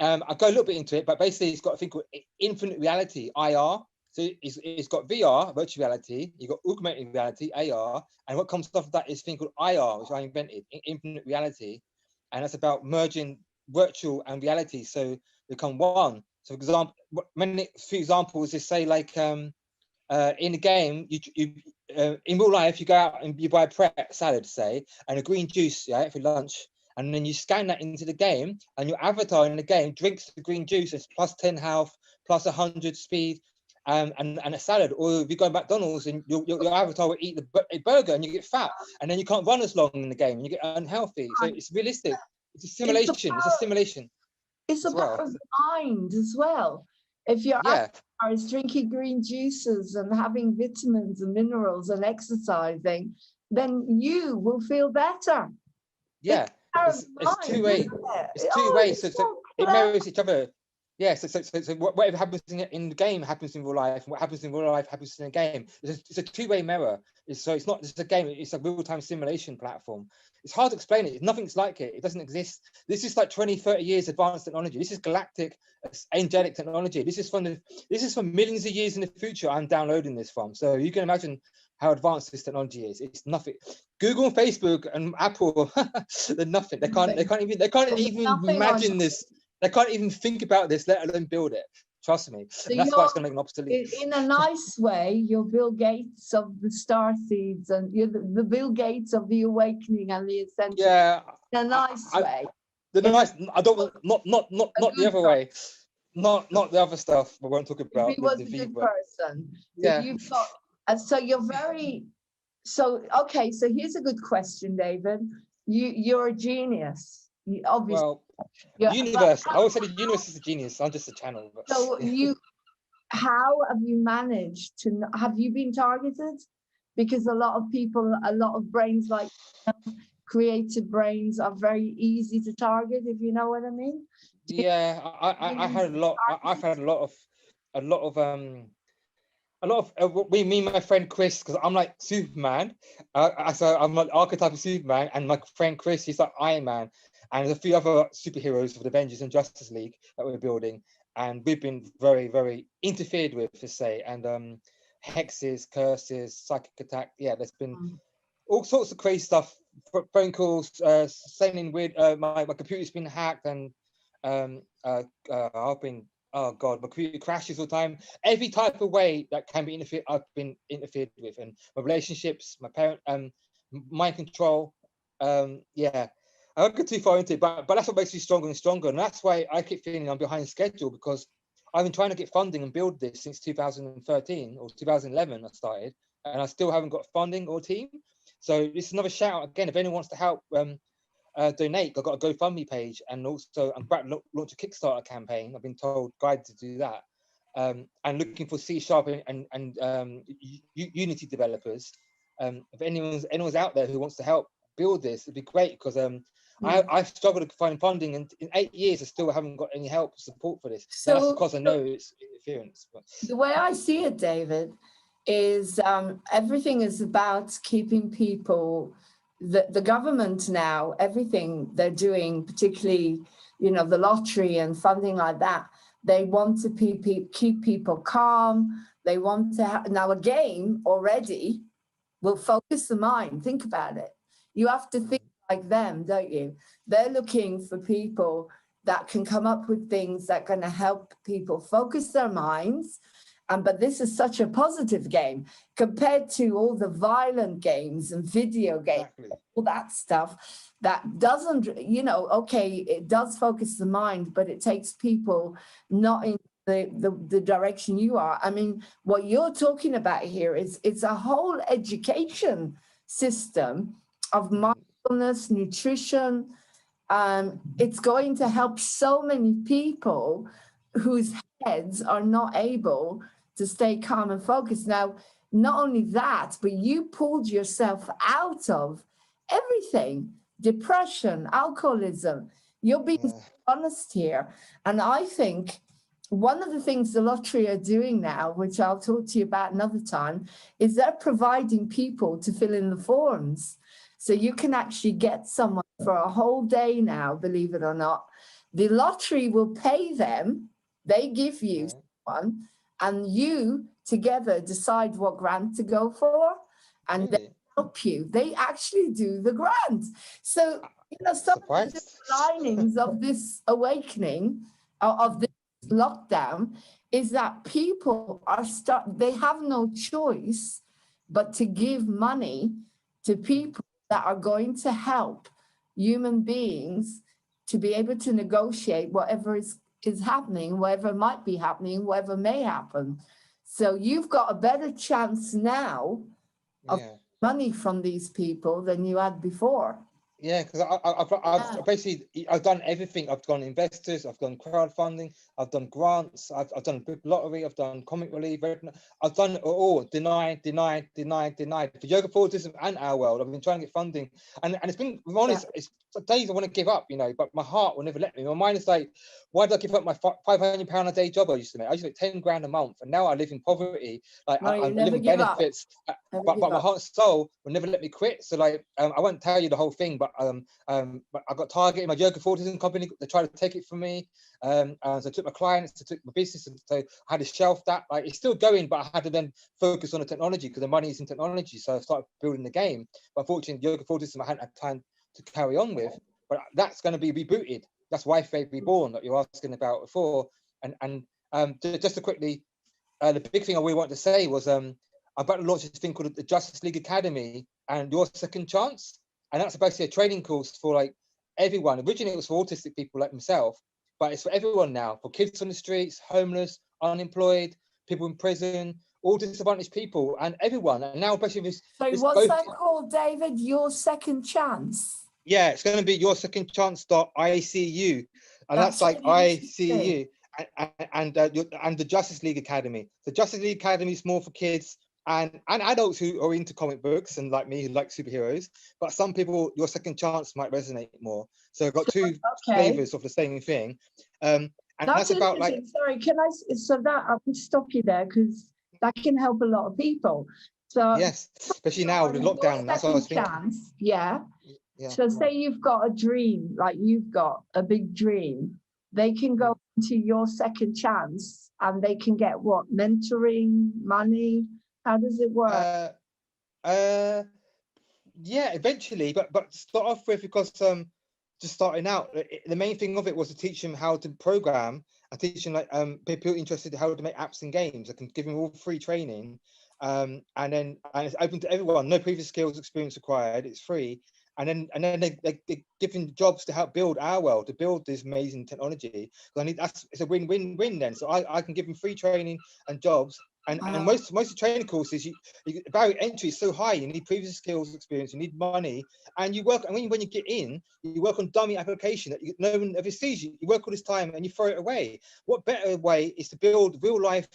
a little bit into it, but basically it's got a thing called infinite reality, IR. So it's got VR, virtual reality, you've got augmented reality, AR, and what comes off of that is a thing called IR, which I invented, infinite reality, and that's about merging virtual and reality so become one. So for example, few examples is say like in a game, you in real life, you go out and you buy a prep salad, say, and a green juice, for lunch, and then you scan that into the game, and your avatar in the game drinks the green juice. It's plus 10 health, plus 100 speed, and a salad. Or if you go to McDonald's and your avatar will eat a burger and you get fat, and then you can't run as long in the game and you get unhealthy. So it's realistic. It's a simulation. It's a simulation. It's about the mind as well. If your avatar is drinking green juices and having vitamins and minerals and exercising, then you will feel better. Yeah, it's two ways. It's two ways. So it mirrors each other. Yeah, so whatever happens in the game happens in real life, and what happens in real life happens in the game. It's a two-way mirror. It's not just a game, it's a real-time simulation platform. It's hard to explain it. Nothing's like it. It doesn't exist. This is like 20, 30 years advanced technology. This is galactic, angelic technology. This is from millions of years in the future I'm downloading this from. So you can imagine how advanced this technology is. It's nothing. Google and Facebook and Apple, they're nothing. They can't even imagine this. They can't even think about this, let alone build it. Trust me. So that's why it's going to make an obsolete. In a nice way, you're Bill Gates of the star seeds, and you're the Bill Gates of the awakening and the ascension. Yeah. In a nice way. I don't want not the other way. Not the other stuff we won't talk about. He was a good person. So yeah. You've got, so you're very. So okay. So here's a good question, David. You're a genius. Obviously. Well, universe. I always say the universe is a genius. I'm just a channel. But, so how have you managed to? Have you been targeted? Because a lot of people, a lot of brains, like creative brains, are very easy to target. If you know what I mean. Yeah, I had a lot. I've had a lot of me and my friend Chris, because I'm like Superman. So I'm like archetype of Superman, and my friend Chris, he's like Iron Man. And there's a few other superheroes for the Avengers and Justice League that we're building, and we've been very, very interfered with, to say, and hexes, curses, psychic attack. Yeah, there's been all sorts of crazy stuff. Phone calls, saying weird. My computer's been hacked, and I've been, oh god, my computer crashes all the time. Every type of way that can be interfered, I've been interfered with, and my relationships, my parent, mind control. Yeah. I won't go too far into it, but that's what makes me stronger and stronger. And that's why I keep feeling I'm behind schedule, because I've been trying to get funding and build this since 2013 or 2011 I started, and I still haven't got funding or team. So this is another shout out again. If anyone wants to help donate, I've got a GoFundMe page, and also I'm about to launch a Kickstarter campaign. I've been told, guided to do that. And looking for C# and Unity developers. If anyone's out there who wants to help build this, it'd be great, because I've struggled to find funding, and in 8 years I still haven't got any help support for this. So that's because I know it's interference. But the way I see it, David, is everything is about keeping people. The government now, everything they're doing, particularly the lottery and funding like that, they want to keep people calm. They want to now a game already will focus the mind. Think about it. You have to think like them, don't you? They're looking for people that can come up with things that are going to help people focus their minds. But this is such a positive game compared to all the violent games and video games, exactly. All that stuff that doesn't, okay, it does focus the mind, but it takes people not in the direction you are. I mean, what you're talking about here is it's a whole education system of mindfulness, nutrition. It's going to help so many people whose heads are not able to stay calm and focused. Now, not only that, but you pulled yourself out of everything, depression, alcoholism. You're being honest here. And I think one of the things the lottery are doing now, which I'll talk to you about another time, is they're providing people to fill in the forms. So you can actually get someone for a whole day now, believe it or not. The lottery will pay them. They give you one, and you together decide what grant to go for, and they help you. They actually do the grant. So, some of the linings of this awakening, of this lockdown, is that people are they have no choice but to give money to people that are going to help human beings to be able to negotiate whatever is happening, whatever might be happening, whatever may happen. So you've got a better chance now of money from these people than you had before. Yeah, because I've basically I've done everything. I've done investors, I've done crowdfunding, I've done grants, I've done book lottery, I've done comic relief, I've done it all. Denied for yoga for autism and our world. I've been trying to get funding, and it's been, I'm honest, it's days I want to give up, you know, but my heart will never let me. My mind is like, why did I give up my £500 a day job I used to make? I used to make 10 grand a month, and now I live in poverty. Like No, you I'm never living give up. benefits, Never but give my up. heart and soul will never let me quit. So like, I won't tell you the whole thing, but I got targeted. My yoga for autism company, they tried to take it from me. So I took my clients, I took my business, and so I had to shelf that. Like it's still going, but I had to then focus on the technology because the money is in technology. So I started building the game. But unfortunately, yoga for autism I hadn't had time to carry on with. But that's going to be rebooted. That's why Faith Reborn that you're asking about before. And just to quickly, the big thing I really wanted to say was I'm about to launch this thing called the Justice League Academy and Your Second Chance. And that's basically a training course for like everyone. Originally, it was for autistic people like myself, but it's for everyone now, for kids on the streets, homeless, unemployed, people in prison, all disadvantaged people, and everyone. And now, basically, So this what's both. that called, David? Your Second Chance? Yeah, it's going to be Your Second Chance.icu, and that's like really ICU, and the Justice League Academy. The Justice League Academy is more for kids and adults who are into comic books and like me who like superheroes. But some people, Your Second Chance might resonate more. So I've got two flavors of the same thing, and that's about like. Sorry, can I? So that I can stop you there because that can help a lot of people. So Yes, especially now with the lockdown. That's what I was thinking. Chance, yeah. Yeah. So say you've got a dream, like you've got a big dream, they can go into Your Second Chance and they can get what? Mentoring, money? How does it work? Yeah, eventually, but to start off with, because just starting out, the main thing of it was to teach them how to program and teach them like people interested in how to make apps and games. I can give them all free training, and it's open to everyone. No previous skills experience required. It's free, and then they giving jobs to help build our world, to build this amazing technology. Because it's a win-win-win then. So I can give them free training and jobs. And most of the training courses, the barrier entry is so high. You need previous skills, experience, you need money, and you work. And when you get in, you work on dummy application that no one ever sees. You work all this time and you throw it away. What better way is to build real life?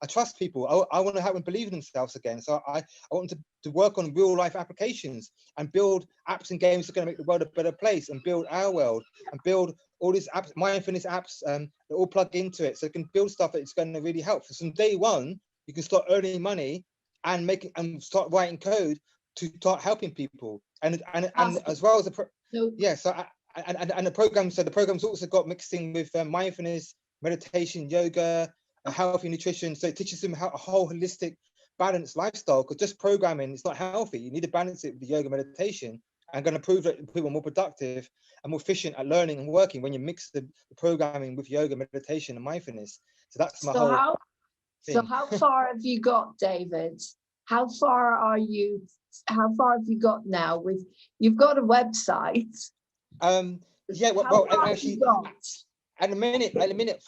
I trust people. I want to help them believe in themselves again. So I want them to work on real life applications and build apps and games that are going to make the world a better place, and build our world, and build all these apps, mindfulness apps, that all plug into it. So it can build stuff that's going to really help. So from day one, you can start earning money and start writing code to start helping people, and as well as the the program. So the program's also got mixing with mindfulness, meditation, yoga, healthy nutrition. So it teaches them how a whole holistic, balanced lifestyle. Because just programming is not healthy. You need to balance it with the yoga, meditation, and going to prove that people are more productive and more efficient at learning and working when you mix the programming with yoga, meditation, and mindfulness. So that's my whole. So how far have you got, David? How far have you got now with, you've got a website? Yeah, well actually, at the minute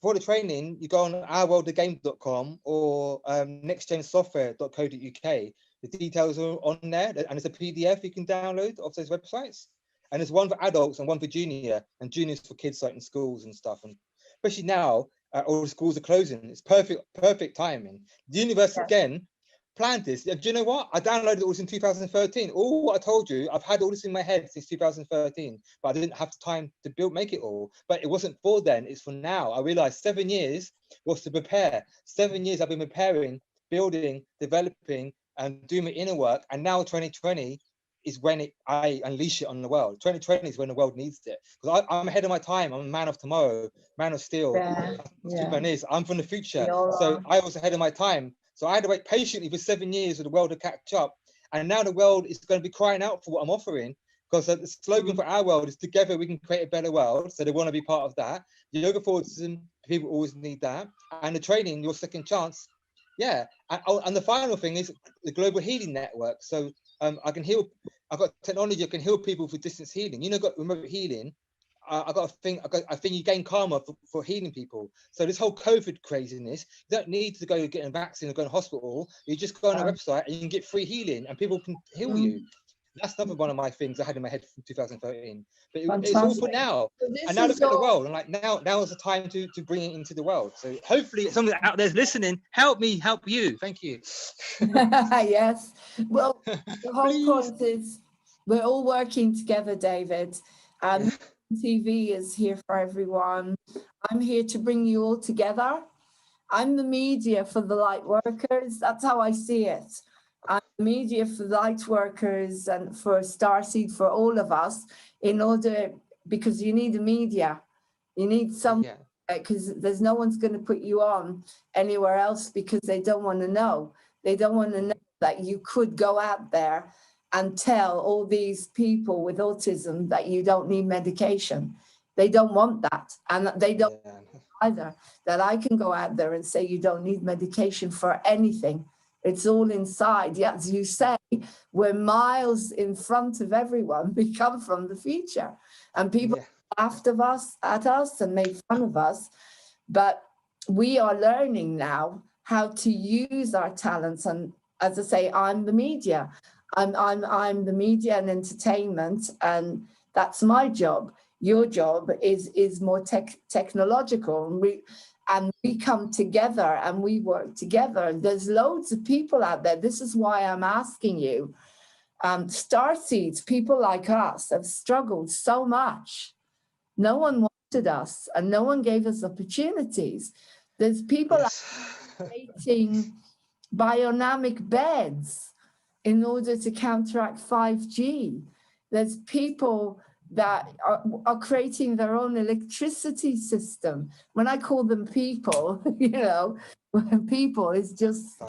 for the training, you go on ourworldthegame.com or nextgensoftware.co.uk. The details are on there, and there's a PDF you can download of those websites. And there's one for adults and one for junior, and juniors for kids like in schools and stuff. And especially now, all the schools are closing. It's perfect timing. The universe again planned this. Do you know what? I downloaded all this in 2013. All what I told you, I've had all this in my head since 2013, but I didn't have the time to make it all. But it wasn't for then, it's for now. I realized 7 years was to prepare. 7 years I've been preparing, building, developing, and doing my inner work. And now 2020 is when I unleash it on the world. 2020 is when the world needs it. Because I'm ahead of my time. I'm a man of tomorrow, man of steel. Superman is. I'm from the future. So I was ahead of my time. So I had to wait patiently for 7 years for the world to catch up. And now the world is going to be crying out for what I'm offering. Because the slogan for our world is together we can create a better world. So they want to be part of that. Yoga for autism, people always need that. And the training, Your Second Chance. Yeah. And the final thing is the Global Healing Network. So I can heal. I've got technology. I can heal people for distance healing. You know, got remote healing. I got a thing. I think you gain karma for healing people. So this whole COVID craziness, you don't need to go get a vaccine or go to hospital. You just go on a website and you can get free healing, and people can heal you. That's another one of my things I had in my head from 2013. But it's all for Fantastic. now. So And this now is look at the your world. And like now is the time to bring it into the world. So hopefully someone out there's listening. Help me, help you. Thank you. yes. Well, the whole Please. point is we're all working together, David. And TV is here for everyone. I'm here to bring you all together. I'm the media for the light workers. That's how I see it. I'm the media for light workers and for Starseed, for all of us, in order, because you need a media. You need some, Yeah. because there's no one's going to put you on anywhere else because they don't want to know. They don't want to know that you could go out there and tell all these people with autism that you don't need medication. They don't want that. And they don't either, that I can go out there and say you don't need medication for anything. It's all inside. Yeah, as you say, we're miles in front of everyone. We come from the future. And people laughed at us and made fun of us. But we are learning now how to use our talents. And as I say, I'm the media. I'm the media and entertainment, and that's my job. Your job is more technological, and we come together and we work together. There's loads of people out there. This is why I'm asking you. Starseeds, people like us, have struggled so much. No one wanted us, and no one gave us opportunities. There's people creating bionic beds in order to counteract 5G. There's people that are creating their own electricity system. When I call them people, people is just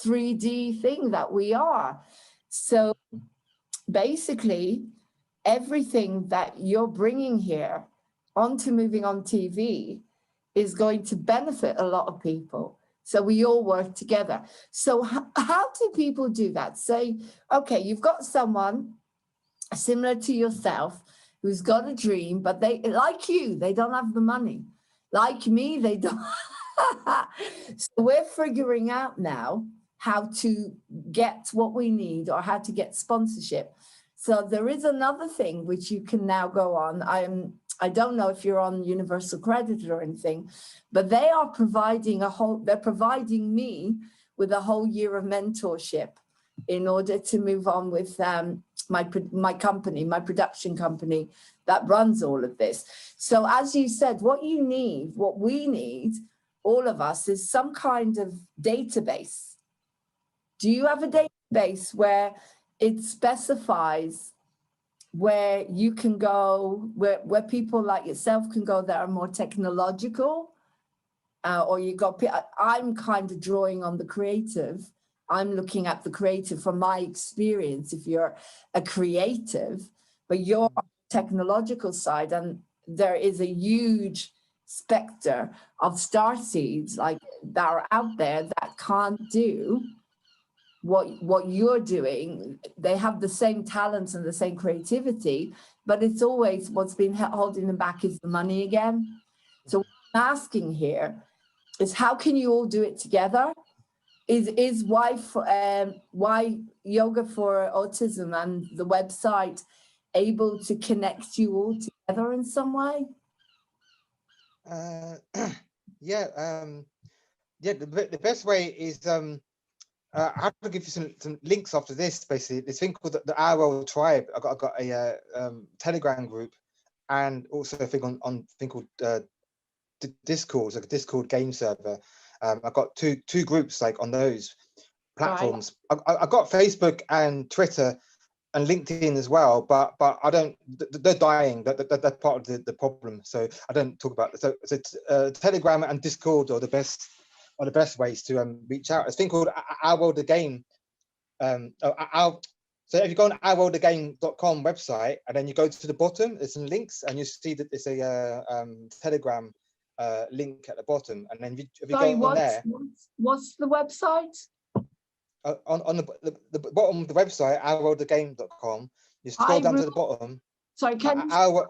3D thing that we are. So basically, everything that you're bringing here onto Moving On TV is going to benefit a lot of people. So we all work together. So how do people do that? Say, okay, you've got someone similar to yourself who's got a dream, but they, like you, they don't have the money. Like me, they don't. So we're figuring out now how to get what we need or how to get sponsorship. So there is another thing which you can now go on. I don't know if you're on Universal Credit or anything, but they are providing they're providing me with a whole year of mentorship in order to move on with my company, my production company that runs all of this. So as you said, what you need, what we need, all of us, is some kind of database. Do you have a database where it specifies where you can go, where people like yourself can go that are more technological? Or you got, I'm kind of drawing on the creative. I'm looking at the creative from my experience. If you're a creative, but you're on the technological side, and there is a huge specter of starseeds like that are out there that can't do what you're doing. They have the same talents and the same creativity, but it's always what's been holding them back is the money again. So what I'm asking here is, how can you all do it together? Is why Yoga for Autism and the website able to connect you all together in some way? The best way is I have to give you some links after this. Basically, this thing called the Our World Tribe. I got a Telegram group, and also a thing on thing called Discord, like a Discord game server. I've got two groups like on those platforms. Right. I got Facebook and Twitter and LinkedIn as well, but I don't. They're dying. They're part of the problem. So I don't talk about it. So Telegram and Discord are the best ways to reach out. It's a thing called Our World the Game. So if you go on ourworldthegame.com website, and then you go to the bottom, there's some links, and you see that there's a Telegram link at the bottom, and then if you go on there. What's the website? On the bottom of the website, ourworldthegame.com, you scroll down to the bottom. Sorry, can you?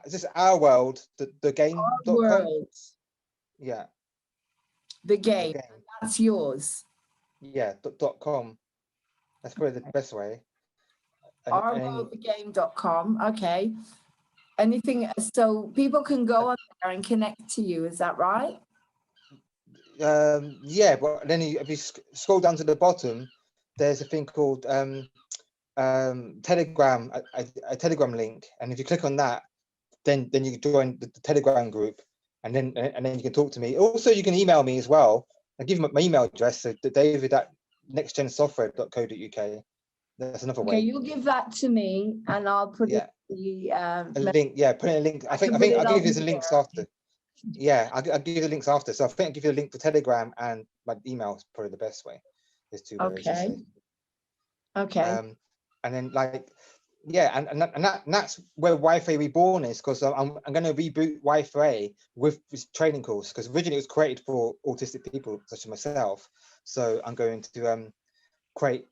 This is Our World, the game.com. Yeah. The game. That's yours. Yeah, .com. That's probably the best way. Armogame.com. Okay. Anything, so people can go on there and connect to you, is that right? Yeah, but then if you scroll down to the bottom, there's a thing called Telegram, a Telegram link, and if you click on that, then you can join the Telegram group, and then you can talk to me. Also, you can email me as well. I give you my email address, so david@nextgensoftware.co.uk. That's another way. Okay, you'll give that to me, and I'll put Yeah. the A link. Yeah, put in a link. I think I'll give you the links after. Yeah, I'll give you the links after. So I think I'll give you a link for Telegram, and my email is probably the best way. There's two ways. Okay. Okay. And then and that's where Wi-Fi Reborn is, because I'm going to reboot Wi-Fi with this training course, because originally it was created for autistic people such as myself. So I'm going to create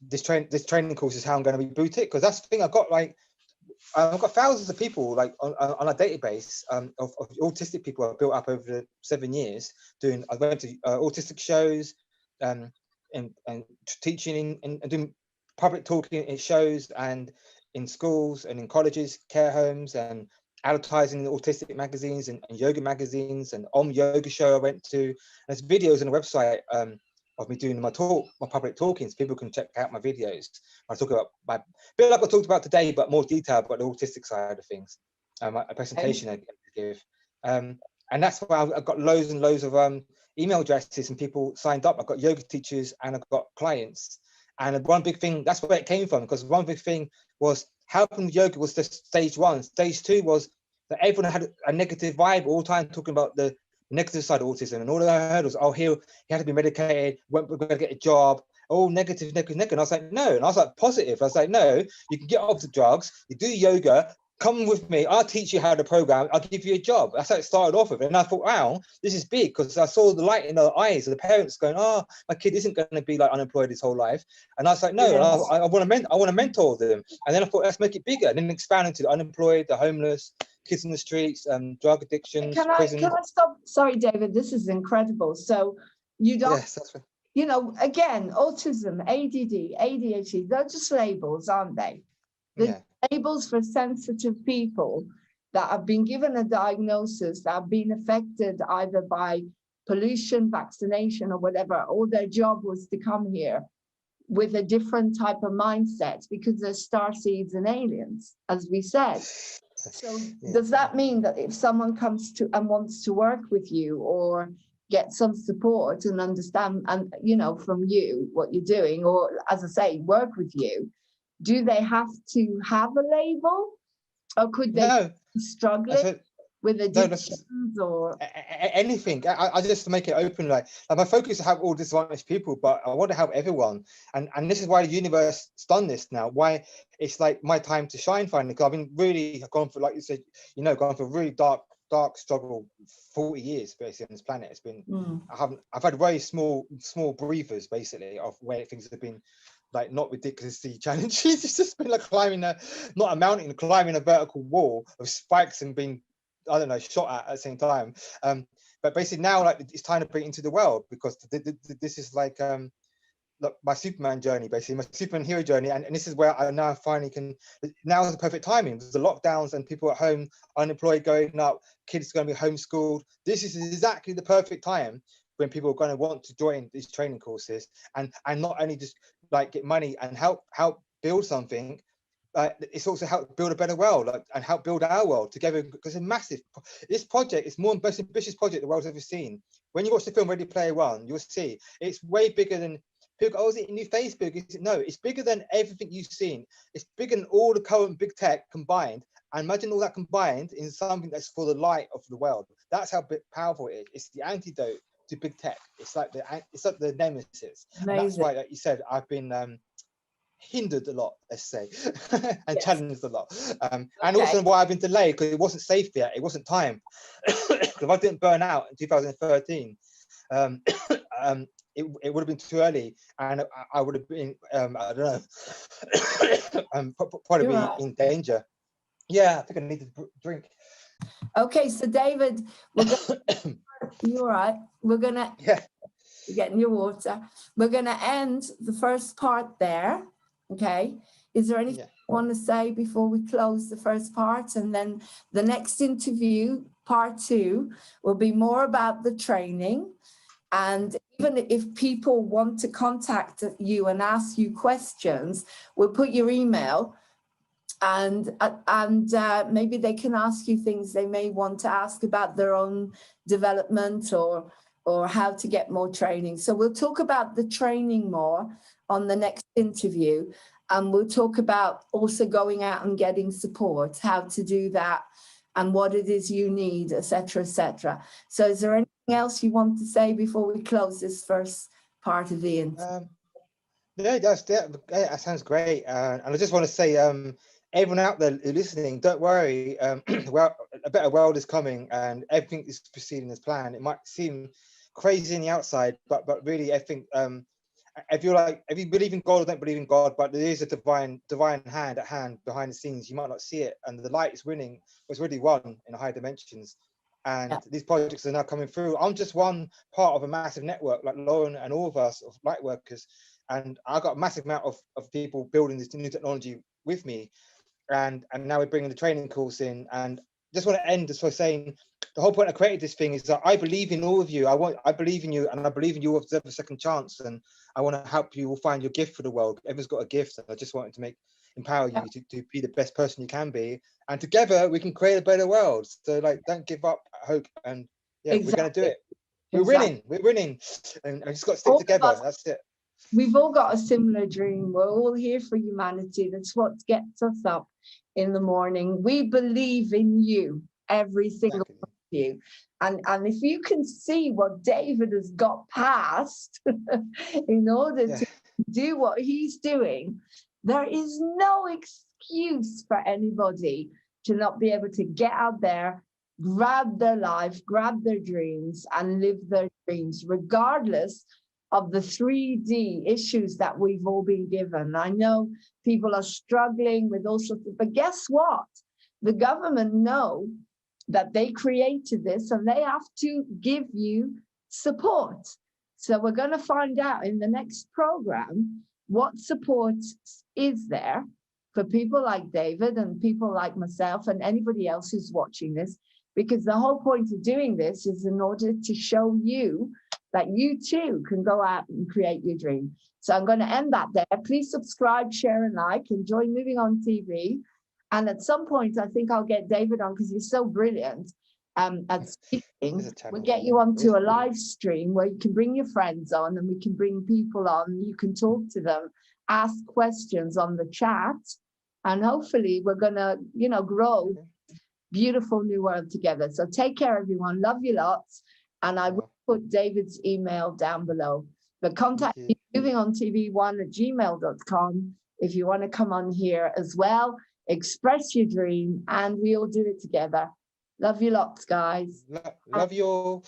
this training course is how I'm going to reboot it, because that's the thing. I've got thousands of people like on a database of autistic people I've built up over the 7 years doing. I went to autistic shows and teaching and doing public talking in shows and in schools and in colleges, care homes, and advertising in autistic magazines and yoga magazines, and yoga show I went to. There's videos on the website of me doing my public talkings. People can check out my videos. I talk about a bit like I talked about today, but more detail about the autistic side of things. A presentation I give, and that's why I've got loads and loads of email addresses and people signed up. I've got yoga teachers and I've got clients. And one big thing, that's where it came from, because one big thing was helping with yoga was just stage one. Stage two was that everyone had a negative vibe all the time, talking about the negative side of autism. And all I heard was, oh, he had to be medicated, we're going to get a job. Oh, negative. And I was like, no. And I was like, positive. I was like, no, you can get off the drugs, you do yoga, come with me, I'll teach you how to program, I'll give you a job. That's how it started off with. And I thought, wow, this is big, because I saw the light in their eyes of the parents going, oh, my kid isn't going to be like unemployed his whole life. And I was like, no, yes. I want to mentor them. And then I thought, let's make it bigger. And then expand into the unemployed, the homeless, kids in the streets, drug addictions, prisons. Can I stop? Sorry, David, this is incredible. So you don't, yes, that's right. You know, again, autism, ADD, ADHD, they're just labels, aren't they? The labels for sensitive people that have been given a diagnosis, that have been affected either by pollution, vaccination, or whatever, or their job was to come here with a different type of mindset because they're starseeds and aliens, as we said. So does that mean that if someone comes to and wants to work with you or get some support and understand, and you know, from you what you're doing, or as I say, work with you, do they have to have a label, or could they be struggling with addictions or anything? I just make it open. Like my focus is to help all disadvantaged people, but I want to help everyone. And this is why the universe has done this now. Why it's like my time to shine finally. Because I've been really gone for, like you said, you know, gone for a really dark struggle 40 years basically on this planet. It's been I've had very small breathers basically of where things have been like not ridiculously challenging. It's just been like climbing not a mountain, climbing a vertical wall of spikes and being, I don't know, shot at the same time. But basically now, like, it's time to bring it into the world, because this is like my Superman journey, basically my Superman hero journey, and this is where I now finally can. Now is the perfect timing. There's the lockdowns and people at home, unemployed going up, kids going to be homeschooled. This is exactly the perfect time when people are going to want to join these training courses and not only just like get money and help build something. It's also help build a better world, like, and help build our world together, because it's massive. This project is more most ambitious project the world's ever seen. When you watch the film Ready Player One, you'll see it's way bigger than people. Oh, is it new Facebook? No, it's bigger than everything you've seen. It's bigger than all the current big tech combined. And imagine all that combined in something that's for the light of the world. That's how powerful it is. It's the antidote to big tech. It's like the nemesis. And that's why, like you said, I've been hindered a lot, let's say, and challenged a lot. And also why I've been delayed, because it wasn't safe yet. It wasn't time. If I didn't burn out in 2013, it would have been too early, and I would have been, I don't know, probably be in danger. Yeah, I think I need to drink. Okay, so David, you're right. We're gonna you're getting your water. We're going to end the first part there. Okay. Is there anything you want to say before we close the first part? And then the next interview, part 2, will be more about the training. And even if people want to contact you and ask you questions, we'll put your email, and maybe they can ask you things they may want to ask about their own development or how to get more training. So we'll talk about the training more on the next interview, and we'll talk about also going out and getting support, how to do that, and what it is you need, etc., etc. So is there anything else you want to say before we close this first part of the interview? That sounds great. And I just want to say, everyone out there listening, don't worry. Well, a better world is coming, and everything is proceeding as planned. It might seem crazy in the outside, but really, I think if you believe in God or don't believe in God, but there is a divine hand at hand behind the scenes. You might not see it, and the light is winning. Was really won in the higher dimensions. And these projects are now coming through. I'm just one part of a massive network, like Lauren and all of us, of light workers. And I got a massive amount of people building this new technology with me. And now we're bringing the training course in. And just want to end just by saying the whole point I created this thing is that I believe in all of you. I believe in you, and I believe in you will deserve a second chance. And I want to help you all find your gift for the world. Everyone's got a gift. And I just wanted to empower you to be the best person you can be. And together we can create a better world. So don't give up hope. And we're going to do it. We're winning. And I just got to stick together. That's it. We've all got a similar dream. We're all here for humanity. That's what gets us up in the morning. We believe in you, every single one of you. And if you can see what David has got past in order to do what he's doing, there is no excuse for anybody to not be able to get out there, grab their life, grab their dreams, and live their dreams, regardless of the 3D issues that we've all been given. I know people are struggling with all sorts of, but guess what? The government know that they created this, and they have to give you support. So we're going to find out in the next program what support is there for people like David and people like myself and anybody else who's watching this, because the whole point of doing this is in order to show you that you too can go out and create your dream. So I'm going to end that there. Please subscribe, share, and like, and join Moving On TV. And at some point, I think I'll get David on because he's so brilliant at speaking. We'll get you onto a live stream where you can bring your friends on, and we can bring people on. You can talk to them, ask questions on the chat, and hopefully we're going to, grow beautiful new world together. So take care, everyone. Love you lots. And I will put David's email down below. But contact me, movingontv1@gmail.com, if you want to come on here as well. Express your dream, and we all do it together. Love you lots, guys. Love you all.